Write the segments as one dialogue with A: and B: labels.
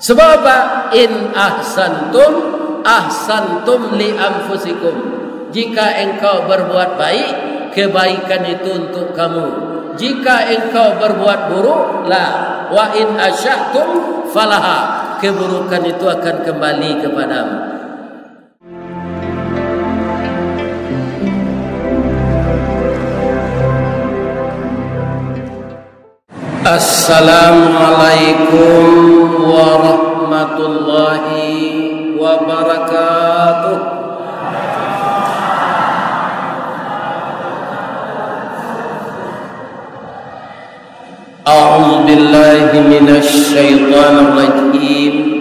A: Sebab apa? In ahsantum ahsantum li anfusikum. Jika engkau berbuat baik, kebaikan itu untuk kamu. Jika engkau berbuat buruk, la wa in asya'tum falaha. Keburukan itu akan kembali kepadamu. Assalamualaikum warahmatullahi wabarakatuh. A'udzu billahi minasy syaithanir rajim.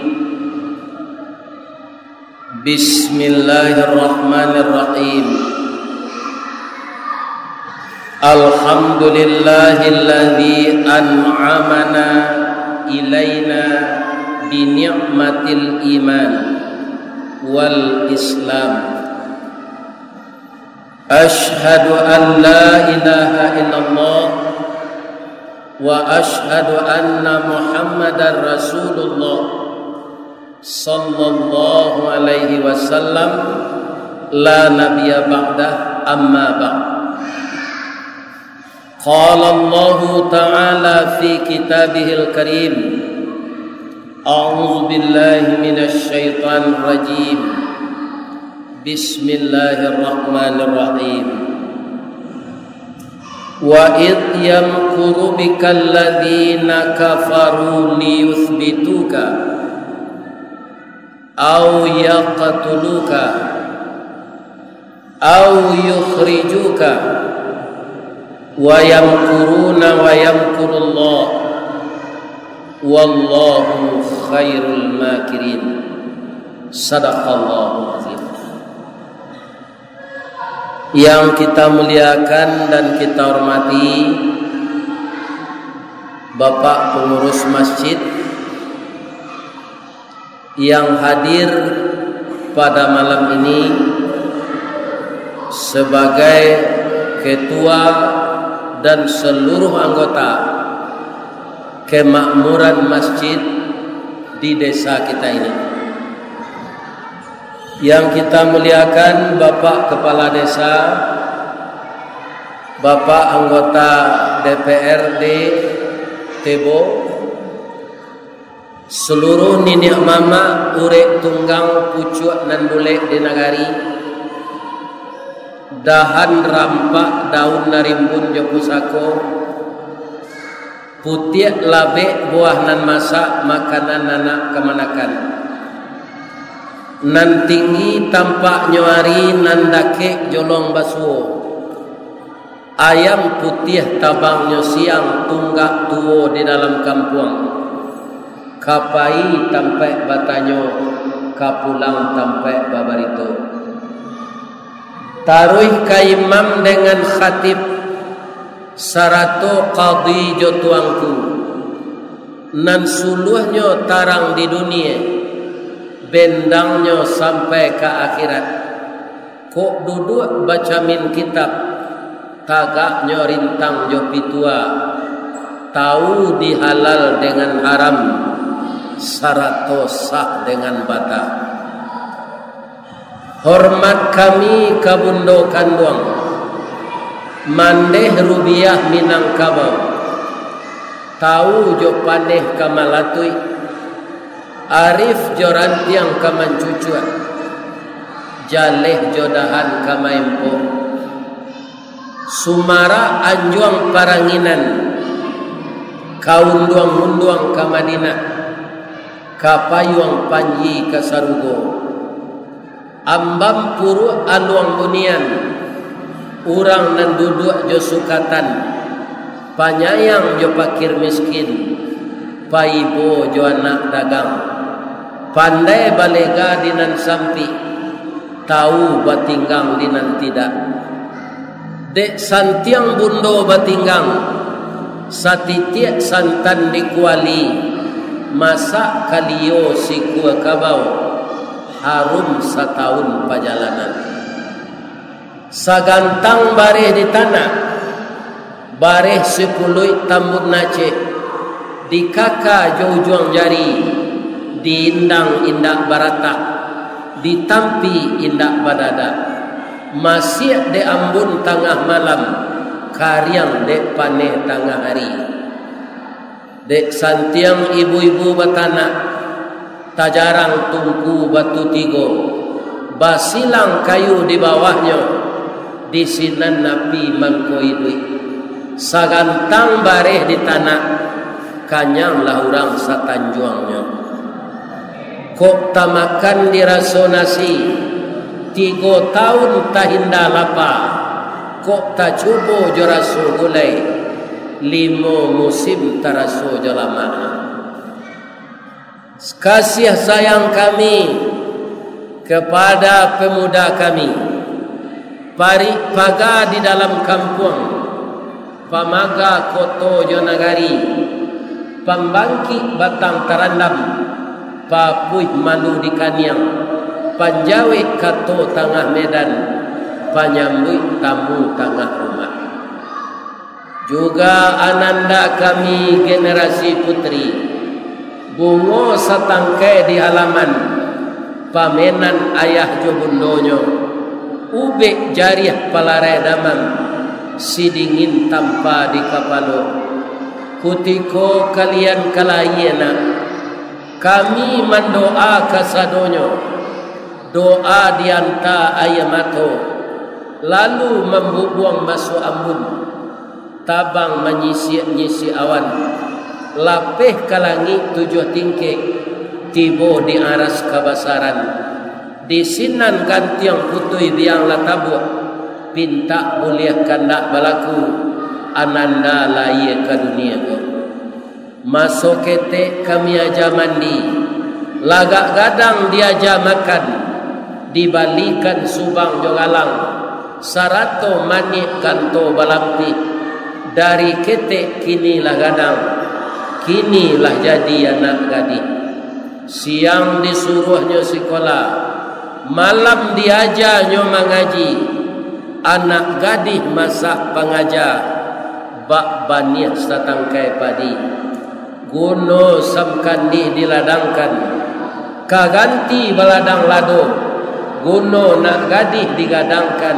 A: Bismillahirrahmanirrahim. Alhamdulillahilladzi an'amana ilaina bi ni'matil iman wal islam. Asyhadu an la ilaha illallah wa asyhadu anna Muhammadar Rasulullah sallallahu alaihi wasallam la nabiyya ba'dah amma ba'd. Qala Allah Ta'ala fi kitabihil karim. A'udzu billahi minasy syaithanir rajim. Bismillahirrahmanirrahim. Wa idh yamkuru bikal ladzina kafaru liyuthbituka aw yaqtuluka aw yukhrijuka wa yamkuruna wa yamkurullah wallahu khairul makirin. Sadaqallahu azim. Yang kita muliakan dan kita hormati Bapak pengurus masjid yang hadir pada malam ini sebagai ketua dan seluruh anggota kemakmuran masjid di desa kita ini. Yang kita muliakan Bapak Kepala Desa, Bapak anggota DPRD Tebo, seluruh ninik mama urek tunggang pucuk nan bulek di nagari, dahan rampak daun narimbun jopusako, putih labek buah nan masak makanan anak kemanakan, nan tinggi tampak nyuari nan dake jolong basuo, ayam putih tabangnya siang tunggak tuo di dalam kampung, kapai tampai batanyo kapulang tampai babarito. Taruh kaimam dengan khatib sarato qadhi jotuangku nan suluhnya tarang di dunia bendangnya sampai ke akhirat. Kok duduk baca min kitab tagaknya rintang jopitua tahu dihalal dengan haram sarato sah dengan bata. Hormat kami kabundo kanduang mandeh rubiah Minangkabau tahu jo pandeh kamalatui arif jorantiang kamancucuan jaleh jodahan kamaempo sumara anjuang paranginan kaunduang-unduang kamadina kapayuang panji kasarugo ambam puru aluang bunian urang nan duduk jo sukatan panyayang jo pakir miskin paibo jo anak dagang pandai balega dinan sampi tahu batinggang dinan tidak dek santiang bundo batinggang satitiak santan dikuali masak kalio si kua kabau harum setahun perjalanan. Sagantang bareh di tanah, bareh 10 tambut nace, di kaka jauh juang jari, diindang indak barata, ditampi indak badada, masih de ambun tengah malam, karyang de paneh tengah hari. Dek santiang ibu-ibu batanak, tajarang tungku batu tigo, basilang kayu di bawahnya, di sinan napi mangkoi duit, sagantang bareh di tanah, kanyang lah orang satanjuangnya. Kok tamakan diraso nasi, 3 tahun tahinda lapa, kok tak cubo jaraso gulai, 5 musim taraso jalama. Kasih sayang kami kepada pemuda kami, paga di dalam kampung, pamaga koto jonagari, pambangki batang tarandam, papuih malu di kaniang, panjawe kato tengah medan, panyambui tamu tengah rumah. Juga ananda kami generasi putri, bungo satangkai di halaman, pamenan ayah jobundonyo, ube jariah palarai damang, sidingin tanpa di kapalo. Kutiko kalian kalayena, kami mendoa kasadonyo, doa dianta ayamato, lalu membubuang masuk ambun, tabang menyisi awan, lapeh kalangi 7 tingkek, tibo di aras kabasaran, di sinan gantiang putui biang latabu, pinta buliah kandak balaku, ananda laye ke dunia ko. Masuk kete kami aja mandi, lagak gadang diaja makan, dibalikan subang jogalang, sarato manik kanto balampi, dari kete kinilah gadang, kinilah jadi anak gadis. Siang disuruhnya sekolah, malam diajarnya mengaji, anak gadis masak pengajar, bak baniah satangkai padi, guno samkandi diladangkan, kaganti baladang lado, guno nak gadis digadangkan,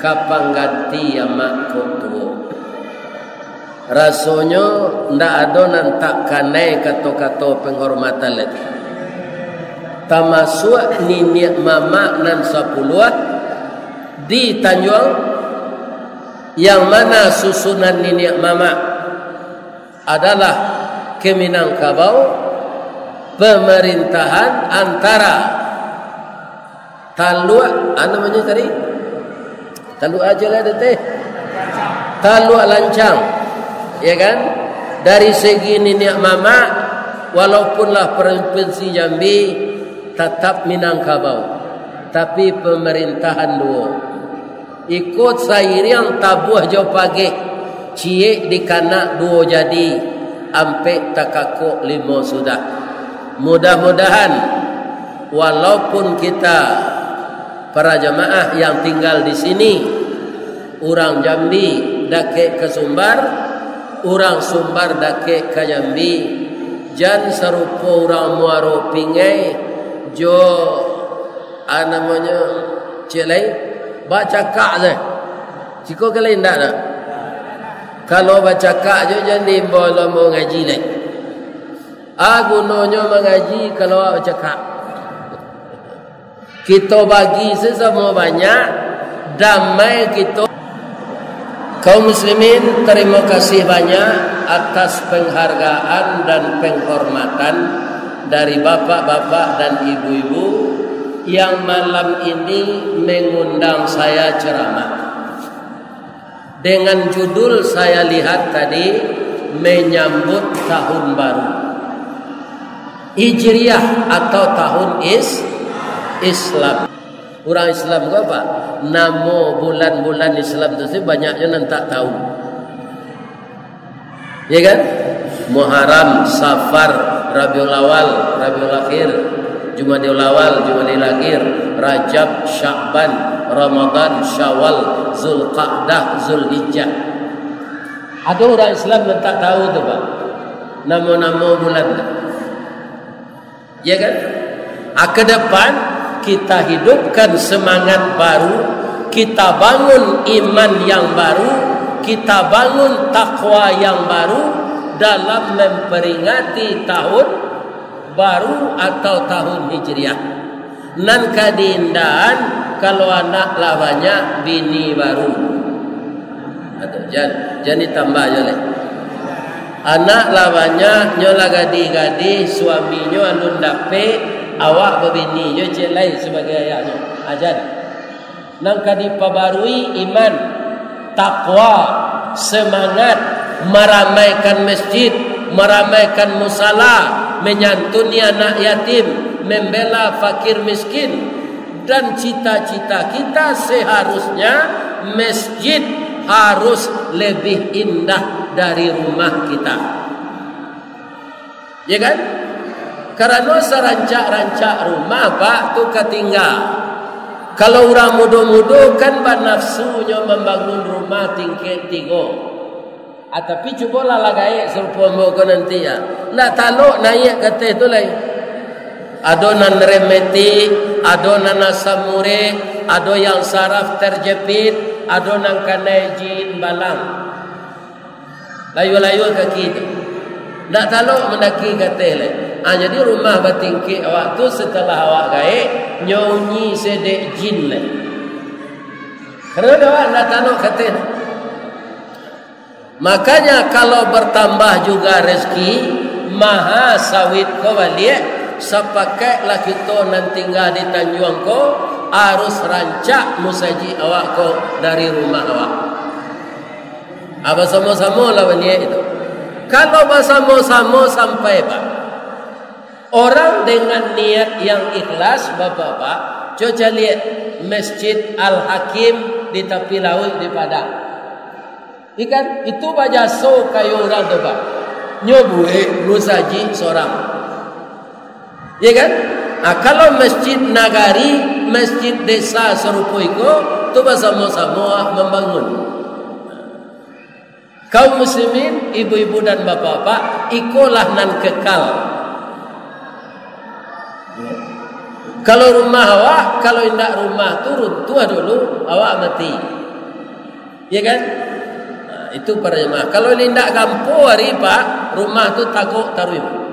A: kapang ganti amak kotuo. Rasanya ndak adonan tak kanai kato-kato penghormatan lagi. Tamasuk nini mama nan 10 di Tanjung, yang mana susunan nini mama adalah ke Minangkabau, pemerintahan antara Taluk, namanya tadi Taluk aja lah teh, Taluk Lancang, ya kan? Dari segi nenek mama, walaupunlah provinsi Jambi tetap Minangkabau, tapi pemerintahan dua ikut sairiang tabuh jauh pagi, cie di kanak dua jadi, ampe takakok 5 sudah. Mudah-mudahan walaupun kita para jamaah yang tinggal di sini, orang Jambi dake ke Sumbar, orang Sumbar dake ke Jambi, jan serupa orang Muaro Pingai, jo namanya celai baca kak je, ciko kalian tak nak? Kalau baca kak je jadi boleh mau ngaji leh. Gunanya mengaji kalau baca kak. Kita bagi sesama banyak, damai kita. Kaum muslimin, terima kasih banyak atas penghargaan dan penghormatan dari bapak-bapak dan ibu-ibu yang malam ini mengundang saya ceramah. Dengan judul saya lihat tadi, menyambut tahun baru Hijriah atau tahun Islam. Orang Islam ke apa? Nama bulan-bulan Islam itu banyaknya yang tak tahu. Ya kan? Muharram, Safar, Rabiul Awal, Rabiul Akhir, Jumadil Awal, Jumadil Akhir, Rajab, Sya'ban, Ramadan, Syawal, Zulqa'dah, Zulhijjah. Ada orang Islam yang tak tahu tu Pak, nama-nama bulan. Ya kan? Ke depan kita hidupkan semangat baru, kita bangun iman yang baru, kita bangun takwa yang baru dalam memperingati tahun baru atau tahun Hijriah. Nan kadindan kalau anak lawannya bini baru. Atau jangan tambah aja leh. Anak lawannya nyola gadi-gadi suaminya anu dape awak bebini yo jelai sebagai ayahnya. Ajar. Nang kadi pabarui iman, takwa, semangat meramaikan masjid, meramaikan musala, menyantuni anak yatim, membela fakir miskin, dan cita-cita kita seharusnya masjid harus lebih indah dari rumah kita. Ya kan? Karena serancak-rancak rumah Pak tu ketinggal. Kalau orang muda-muda kan nafsunya membangun rumah tingkat 3. Tapi cubalah lagai serupa mbok nanti ya. Nak taluk naik kata itu lain. Adonan remeti, adonan asamure, ado yang saraf terjepit, adonan kanai jin balang. Layu-layu kaki itu. Nak taluk mendaki kata lain. Jadi rumah batingki awak tu setelah awak gaib nyonyi sedek jin lah. Kerana awak nak tanuk kata. Makanya kalau bertambah juga rezeki maha sawit ko balik sepakailah kita nan tinggal di Tanjung ko harus rancak musaji awak ko dari rumah awak. Apa sama-sama lah balik itu. Kalau bersama-sama sampai Pak. Orang dengan niat yang ikhlas, Bapak-bapak, coba lihat Masjid Al-Hakim di tepi laut di Padang. Ikan itu baca so kayu orang tu Pak. Nyobue musaji seorang. Ya kan? Kalau Masjid Nagari, Masjid Desa serupa itu, tu bersama-sama membangun. Kaum muslimin, ibu-ibu dan bapak-bapak, ikulah nan kekal. Kalau rumah awak, kalau indak rumah turun tua dulu, awak mati. Ya kan? Nah, itu para jemaah. Kalau indak kampung hari Pak, rumah tu takut taruh.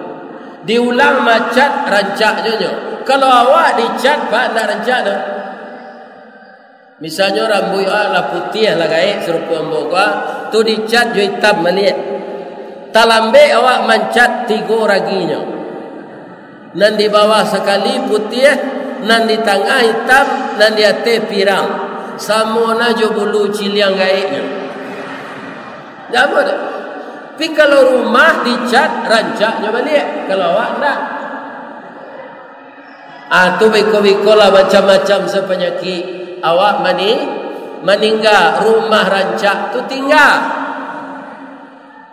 A: Diulang macat rancak jonyo. Kalau awak dicat Pak ndak rancak dah. Misalnya rambut awak lah putih lah gaib serupa mbok tu dicat jo hitam melihat. Talambe awak mancat 3 raginya. Nan di bawah sekali putih, nan di tengah hitam, nan di atas pirang. Samona jo bulu ciliang gaiknya. Apa dah? Tapi kalau rumah dicat rancaknya balik. Kalau awak tak. Tu beko-beko lah macam-macam sepenyakit. Awak meninggal rumah rancak tu tinggal.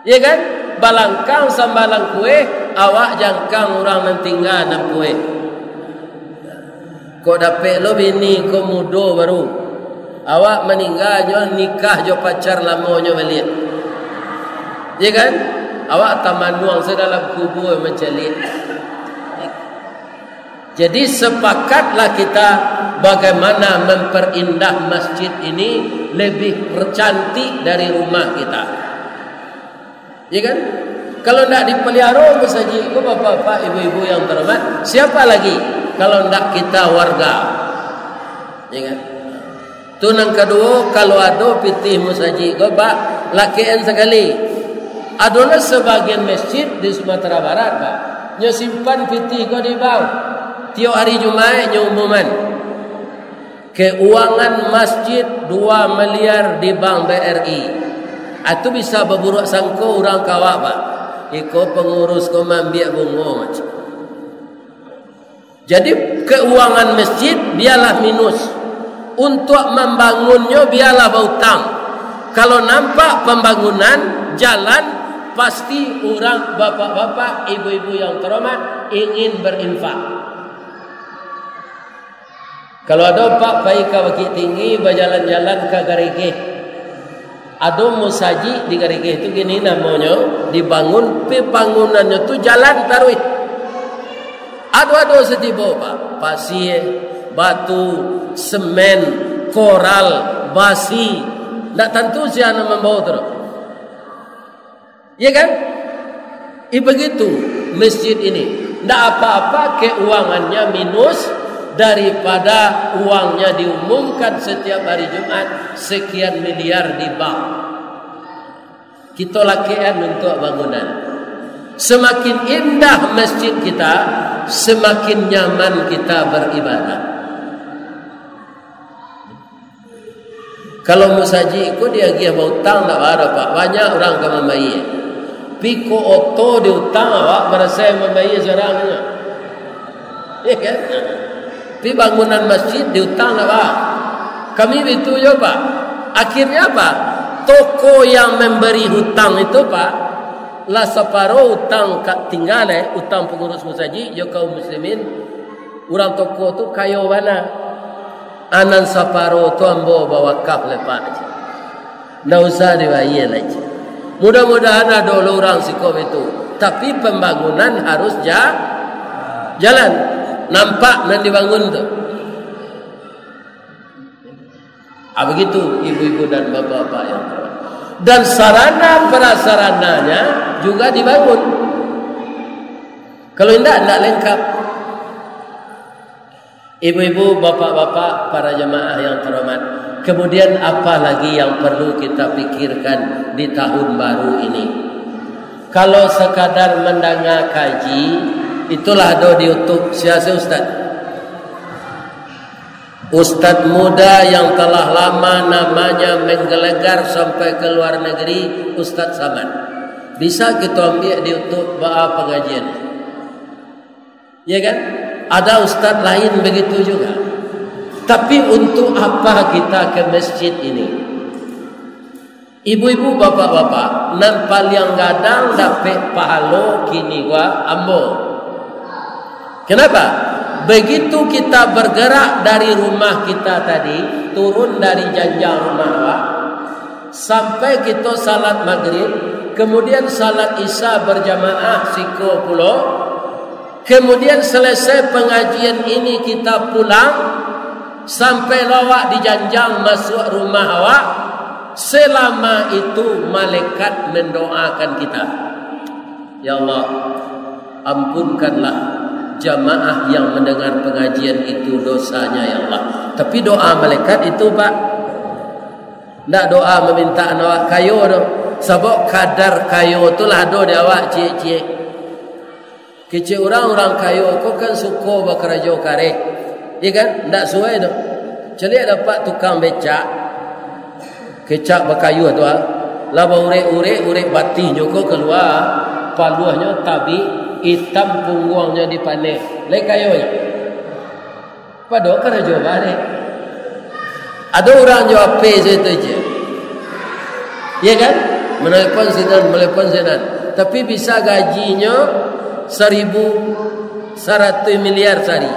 A: Ya kan? Balangkang sambalang kue, awak jangkang orang nan tinggal nan kue. Kau dapat lo bini kau muda baru. Awak meninggalnya nikah jo pacar lamonyo balik. Ya kan? Awak tamanuang sedalam kubur mencelit. Jadi sepakatlah kita bagaimana memperindah masjid ini lebih cantik dari rumah kita. Ya kan? Kalau tidak dipelihara masjid itu bapak-bapak, ibu-ibu yang terhormat, siapa lagi? Kalau tidak kita warga. Ya kan? Itu yang kedua, kalau ada pitih masjid itu Pak, lakian sekali. Adalah sebagian masjid di Sumatera Barat Pak, nyo simpan pitih itu di bank. Tiap hari Jumat nyo umuman. Keuangan masjid 2 miliar di bank BRI. Itu bisa berburuk sangko orang kawak Pak. Iko pengurus ko mambiak bungo macam. Jadi keuangan masjid biarlah minus. Untuk membangunnya biarlah berhutang. Kalau nampak pembangunan jalan, pasti orang bapak-bapak, ibu-ibu yang terhormat ingin berinfak. Kalau ada Pak baik ke Bukit Tinggi berjalan-jalan ke Garigih. Ada musaji di Garigih itu gini namanya, dibangun, pembangunannya tu jalan taruh. Ado-ado setibo Pak, pasir, batu, semen, koral, basi. Tak tentu siapa membawa terus. Ya kan? Begitu masjid ini. Tak apa-apa keuangannya minus daripada uangnya diumumkan setiap hari Jumat sekian miliar di bank. Kita lakian untuk bangunan. Semakin indah masjid kita, semakin nyaman kita beribadah. Kalau musaji ikut dia dia berhutang tak ada Pak. Banyak orang ke membayi. Piko oto diutang awak merasa membayi seorangnya. Ya kan? Di bangunan masjid diutang tak Pak. Kami itu ya Pak. Akhirnya apa? Toko yang memberi hutang itu Pak, lah separuh hutang tinggal hutang pengurus musaji, ya kaum muslimin. Orang toko tu kayo mana? Anan saparo tu ambo bawa kaf lepak aja. Nggak usah diwayel aja. Mudah-mudahan ada orang sikop itu. Tapi pembangunan harus jalan. Nampak nan dibangun tu. Begitu ibu-ibu dan bapak-bapak yang terhormat. Dan sarana prasarananya juga dibangun. Kalau tidak lengkap. Ibu-ibu, bapak-bapak, para jemaah yang terhormat. Kemudian apa lagi yang perlu kita pikirkan di tahun baru ini? Kalau sekadar mendengar kaji, itulah ada di YouTube. Siapa Ustaz? Ustaz muda yang telah lama namanya menggelegar sampai ke luar negeri, Ustaz Samad. Bisa kita ambil di YouTube bahawa pengajian. Ya kan? Ada ustaz lain begitu juga. Tapi untuk apa kita ke masjid ini? Ibu-ibu, bapak-bapak, nampal yang gadang dapat pahala kini gua ambo. Kenapa? Begitu kita bergerak dari rumah kita tadi, turun dari janjang rumah awak, sampai kita salat maghrib, kemudian salat isya berjamaah siko pulau. Kemudian selesai pengajian ini kita pulang sampai lawak di janjang masuk rumah awak. Selama itu malaikat mendoakan kita. Ya Allah, ampunkanlah jamaah yang mendengar pengajian itu dosanya ya Allah. Tapi doa malaikat itu Pak, tidak doa meminta awak kayu tu. Sebab kadar kayu tu lah do di awak cie-cie. Kecil orang-orang kayu kau kan suka bekerja kareh. Ya kan? Tak sesuai tu. Celik dapat tukang becak. Kecak berkayu tu lah. Laba urek batinya kau keluar. Paluahnya tabi. Hitam punggungnya dipanen. Lek kayunya. Pada kerja balik. Ada orang jawab P itu je. Ya kan? Melepon sinan. Tapi bisa gajinya 1.100 miliar sehari.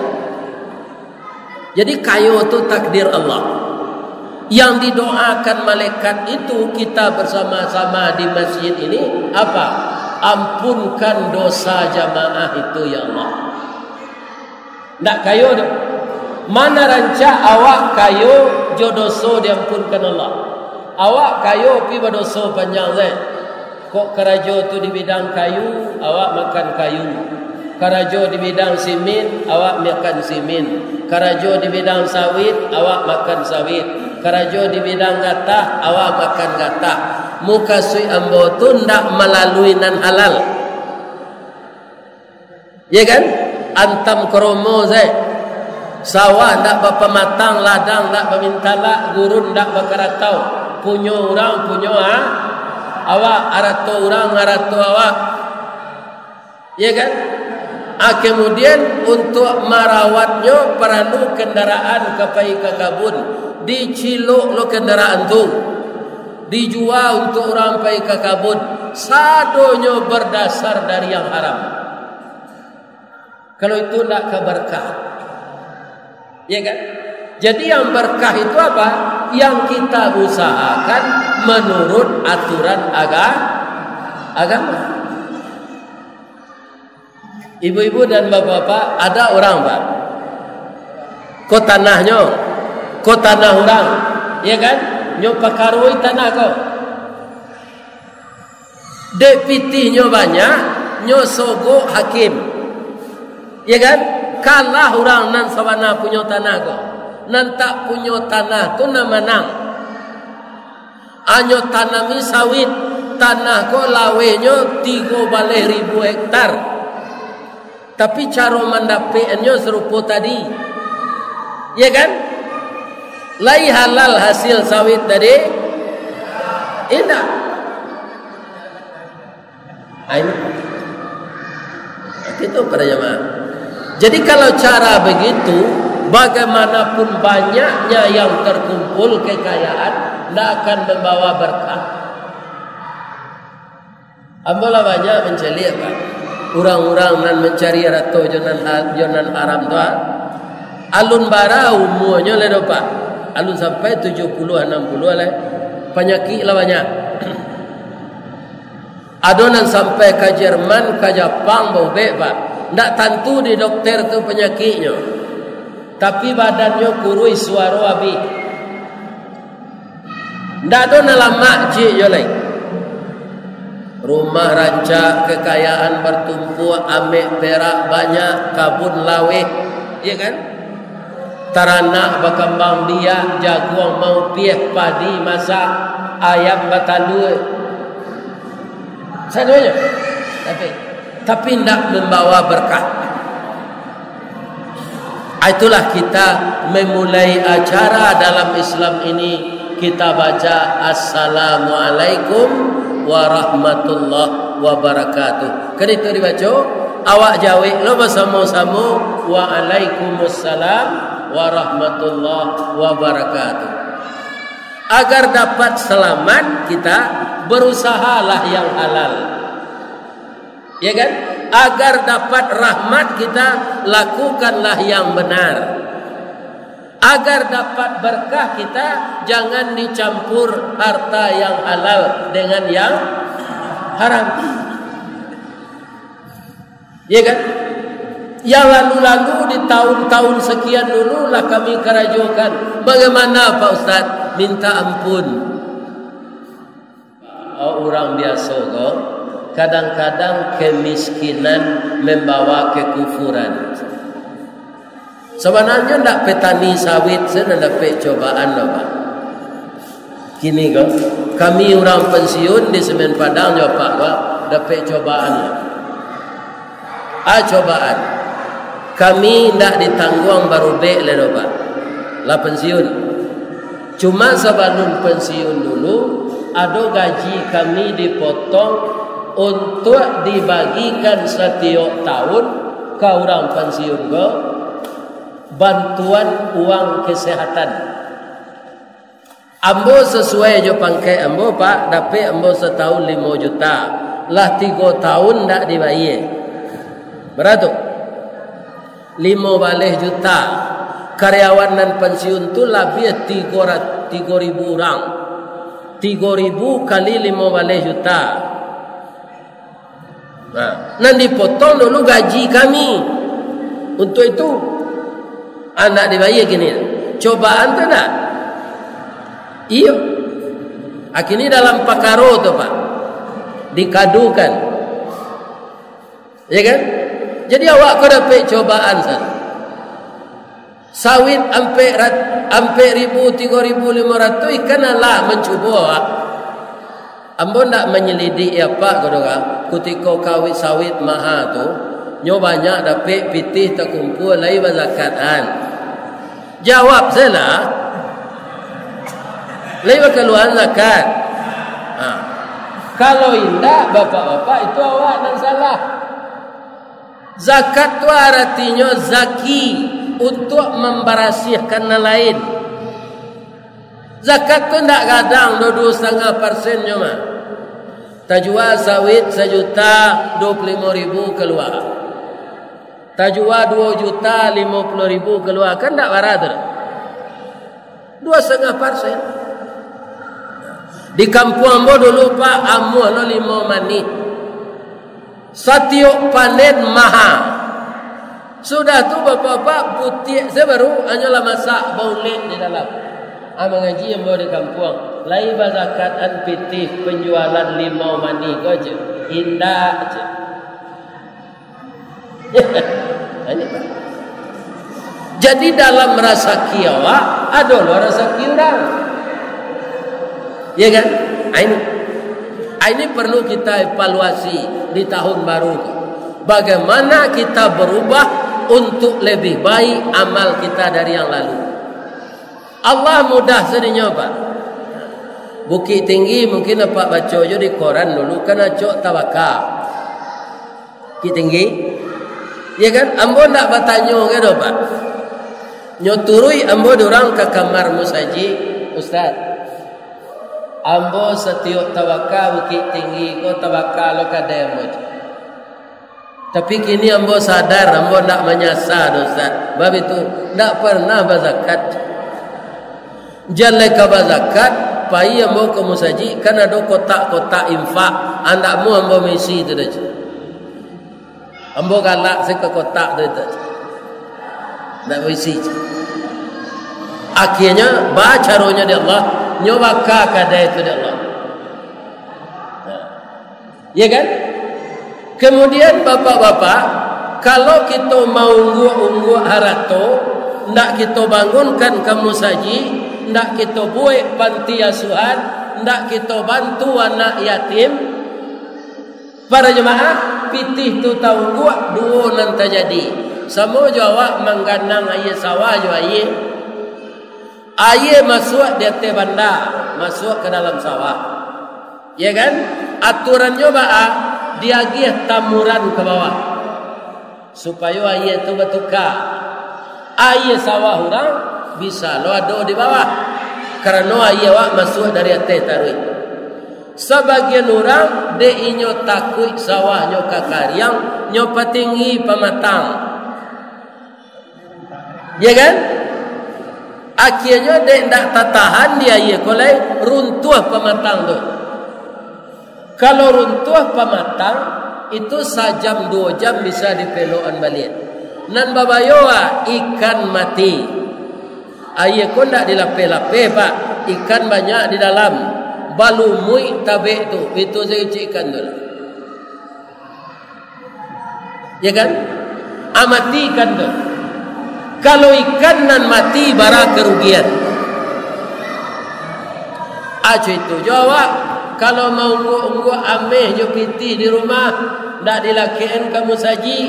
A: Jadi kayu itu takdir Allah. Yang didoakan malaikat itu kita bersama-sama di masjid ini apa? Ampunkan dosa jamaah itu ya Allah. Tak kayu tu. Mana ranca awak kayu jodoso diampunkan Allah. Awak kayu pi berdosa panjang saya. Kok kerajo tu di bidang kayu, awak makan kayu. Kerajo di bidang simin, awak makan simin. Kerajo di bidang sawit, awak makan sawit. Kerajo di bidang gatah, awak makan gatah. Muka sui ambo tu ndak melalui nan halal. Ya kan? Antam kromo zai. Sawah ndak bapa matang, ladang ndak pemintala, gurun ndak bakaratau. Punyo orang, punyo awak, arato orang, arato awak. Ya kan? Kemudian untuk merawatnya perlu kendaraan kapai ke kabun. Diciluk lo kendaraan tu. Dijual untuk orang pai ke kabun. Sadonya berdasar dari yang haram. Kalau itu nak keberkah. Ya kan? Jadi yang berkah itu apa? Yang kita usahakan menurut aturan agama. Ibu-ibu dan bapak-bapak, ada orang Pak, ko tanahnya, ko tanah orang, ya kan? Nyo pakarui tanah ko. Dek pitihnya banyak, nyo sogo hakim, ya kan? Kalah orang nan sawana punya tanah ko, nan tak punya tanah tu nama menang. Anyo tanami sawit, tanah ko lawenya 3.000 hektar. Tapi cara mendapatkannya serupa tadi, ya kan? Lai halal hasil sawit tadi, tidak. Ini itu para jemaah. Jadi kalau cara begitu, bagaimanapun banyaknya yang terkumpul kekayaan, tidak akan membawa berkah. Ambola banyak mencari apa? Orang-orang nan mencari rato jonan haram tu, alun bara umurnya le dopa, alun sampai 70-60 le, penyakit lah banyak. Adonan sampai ke Jerman, ke Jepang bau Pak, ndak tentu di dokter tu penyakitnya, tapi badannya kurui suara abi, ndak ada dalam makcik je lagi. Rumah rancak, kekayaan bertumpu, amek perak banyak, kabun laweh, ya kan? Taranak berkembang biak, jagung mau pieh, padi masak, ayam batalu. Semuanya. Tapi tidak membawa berkah. Itulah kita memulai acara dalam Islam ini, kita baca Assalamualaikum warahmatullahi wabarakatuh. Kan itu dibaca, awak jawab lo bersama-sama waalaikumsalam warahmatullahi wabarakatuh. Agar dapat selamat, kita berusahalah yang halal, ya kan? Agar dapat rahmat, kita lakukanlah yang benar. Agar dapat berkah, kita jangan dicampur harta yang halal dengan yang haram. Ya kan? Yang lalu-lalu di tahun-tahun sekian dulu lah kami kerajukan. Bagaimana Pak Ustaz? Minta ampun. Orang biasa kok, kadang-kadang kemiskinan membawa kekufuran. Sebenarnya nak petani sawit saya dapat cobaan loh Pak. Gini kok, kami orang pensiun di Semen Padang jo Pak, dapat cobaan. Cobaan. Kami tidak ditanggung baru be le Pak. Lah pensiun. Cuma sebelum pensiun dulu, ada gaji kami dipotong untuk dibagikan setiap tahun ke orang pensiun go. Bantuan uang kesehatan. Ambo sesuai jo pangkai ambo Pak, dapat ambo setahun 5 juta. Lah 3 tahun tak dibayar. Berapa? 5 juta. Karyawan dan pensiun tu lebih 3.000 orang. 3.000 kali 5 juta. Nah, nanti potong dulu gaji kami. Untuk itu anak dibayar gini. Cobaan tu tak? Iya. Akhirnya dalam pakaro tu Pak, dikadukan, ya kan? Jadi awak kau dapat cobaan sana. Sawit ampe 1.000, 3.500 ikan lah mencuba. Ambo nak menyelidik apa kau doa? Ketika kawit sawit mahal tu, nyo banyak dapat pitih terkumpul lai zakatan. Jawab saya lai keluar zakat. Kalau indah bapak-bapak itu awak yang salah. Zakat tu artinya zaki, untuk membersihkan lain. Zakat tu tidak kadang 2,5% cuma. Tajwa sawit 1.025.000 keluar. Tajwa 2.050.000 keluar, kan tak barader. 2,5%. Di kampung ambo dulu Pak, amuh lo 5 mani. Setiap panen mahal. Sudah tu bapak-bapak putih saya baru hanyalah masak baulet di dalam. Mengaji yang bawa di kampung. Lai bazakat an pitih penjualan limau mani kau je. Indah je. Ini Pak. Jadi dalam rasa kiawa ada rasa kiurang. Ya kan? Ini perlu kita evaluasi di tahun baru. Bagaimana kita berubah untuk lebih baik amal kita dari yang lalu. Allah mudah sedihnya Pak. Bukit Tinggi mungkin apa baca je di koran dulu kena cok tawakal. Bukit Tinggi. Ya kan? Ambo nak bertanya ke do Pak. Nyoturui ambo dorang ke kamar musaji, Ustaz. Ambo setiap tawakal Bukit Tinggi ko tawakal lo kademo. Tapi kini ambo sadar ambo nak menyasar Ustaz. Bab itu tak pernah berzakat. Jalan ke berzakat, pai ambo ke musaji kan ada kotak-kotak infak. Andakmu ambo misi itu dah. Ambo galak ke kotak tu dah. Nak misi. Akhirnya baca caranya di Allah, nyoba kada itu di Allah. Ya kan? Kemudian bapak-bapak, kalau kita mau ungguk harato, ndak kita bangunkan kamu saji, ndak kita buat panti asuhan, ndak kita bantu anak yatim. Para jemaah, pitih tu tahu ungguk dua nanti jadi. Semua jawab mengganang ayat sawah jo ayat. Ayat masuk di atas bandar, masuk ke dalam sawah. Ya kan? Aturannya ba'a diagih tamuran ke bawah supaya air itu bertukar. Air sawah orang bisa lo ada di bawah kerana air awak masuk dari atas taruh. Sebagian orang dia inyo takut sawahnya kakariang nyopa tinggi pematang. Ya kan? Akhirnya dia tak tahan dia air kolai runtuh pematang tu. Kalau runtuh pematang itu sejam 2 jam bisa dipelokan balik. Nan babayoa ikan mati. Air pun tak dilapeh-lapeh Pak. Ikan banyak di dalam. Balumui tabek tu. Itu saya ikan tu. Ya kan? Mati ikan tu. Kalau ikan nan mati bara kerugian. Aja itu jawab. Kalau mau ungguk ameh jo piti di rumah, ndak dilakian kamu saji,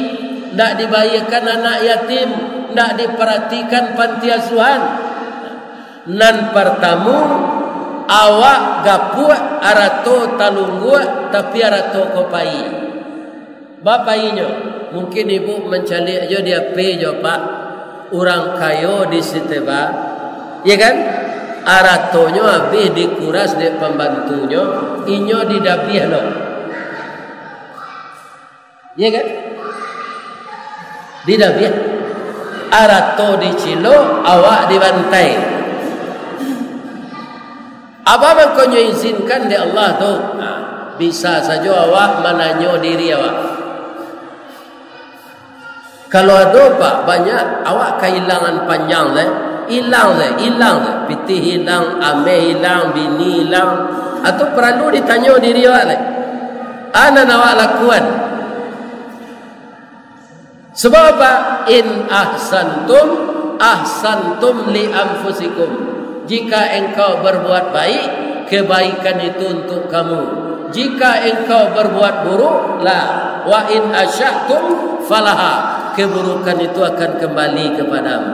A: ndak dibayarkan anak yatim, ndak diperhatikan panti asuhan. Nan pertamu awak gapuak arato talungguk tapi arato kopai. Bapaknya mungkin ibu mencari aja dia pe jo Pak orang kayo di Siteba. Ya kan? Aratonyo habis dikuras dek pembantunya, inyo didabih lo. Ya kan? Didabih. Arato dicilo, awak dibantai. Apa mengkonyo izinkan di Allah tu? Bisa saja awak menanyo diri awak. Kalau ada Pak banyak awak kehilangan panjang leh. Hilang. Pitih hilang, ameh hilang, bini hilang. Atau perlu ditanya diri awak leh. Ana awak lakukan. Sebab apa? In ahsantum li anfusikum. Jika engkau berbuat baik, kebaikan itu untuk kamu. Jika engkau berbuat buruk, wa in asyatum falaha. Keburukan itu akan kembali kepadamu.